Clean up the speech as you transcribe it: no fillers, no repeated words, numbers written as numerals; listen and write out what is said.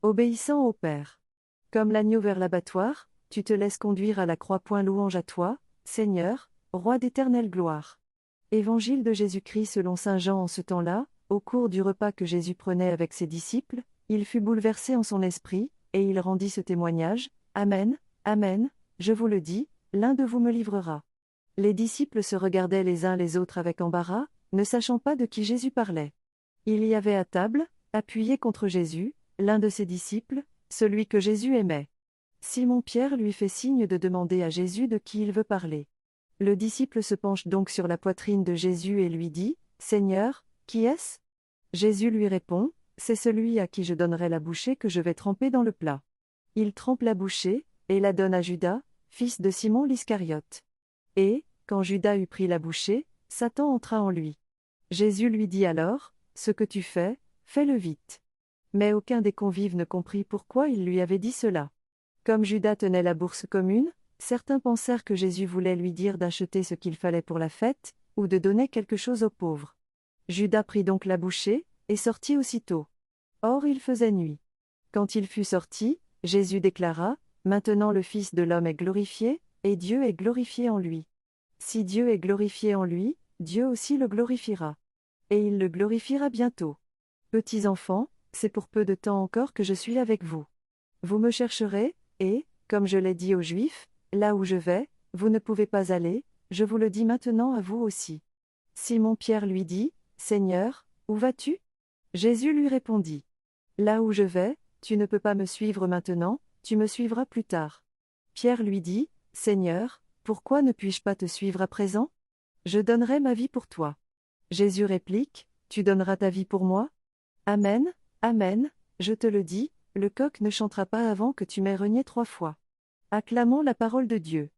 obéissant au Père. Comme l'agneau vers l'abattoir, tu te laisses conduire à la croix. Point louange à toi, Seigneur, Roi d'éternelle gloire. Évangile de Jésus-Christ selon saint Jean. En ce temps-là, au cours du repas que Jésus prenait avec ses disciples, il fut bouleversé en son esprit, et il rendit ce témoignage: Amen, Amen, je vous le dis, l'un de vous me livrera. Les disciples se regardaient les uns les autres avec embarras, ne sachant pas de qui Jésus parlait. Il y avait à table, appuyé contre Jésus, l'un de ses disciples, celui que Jésus aimait. Simon-Pierre lui fait signe de demander à Jésus de qui il veut parler. Le disciple se penche donc sur la poitrine de Jésus et lui dit: Seigneur, qui est-ce? Jésus lui répond: C'est celui à qui je donnerai la bouchée que je vais tremper dans le plat. Il trempe la bouchée, et la donne à Judas, fils de Simon l'Iscariote. Et, quand Judas eut pris la bouchée, Satan entra en lui. Jésus lui dit alors: Ce que tu fais, fais-le vite. Mais aucun des convives ne comprit pourquoi il lui avait dit cela. Comme Judas tenait la bourse commune, certains pensèrent que Jésus voulait lui dire d'acheter ce qu'il fallait pour la fête, ou de donner quelque chose aux pauvres. Judas prit donc la bouchée, et sortit aussitôt. Or il faisait nuit. Quand il fut sorti, Jésus déclara: Maintenant le Fils de l'homme est glorifié, et Dieu est glorifié en lui. Si Dieu est glorifié en lui, Dieu aussi le glorifiera. Et il le glorifiera bientôt. Petits enfants, c'est pour peu de temps encore que je suis avec vous. Vous me chercherez, et, comme je l'ai dit aux Juifs, là où je vais, vous ne pouvez pas aller, je vous le dis maintenant à vous aussi. Simon-Pierre lui dit: Seigneur, où vas-tu? Jésus lui répondit: Là où je vais, tu ne peux pas me suivre maintenant, tu me suivras plus tard. Pierre lui dit: Seigneur, pourquoi ne puis-je pas te suivre à présent? Je donnerai ma vie pour toi. Jésus réplique: Tu donneras ta vie pour moi? Amen, Amen, je te le dis, le coq ne chantera pas avant que tu m'aies renié 3 fois. Acclamons la parole de Dieu.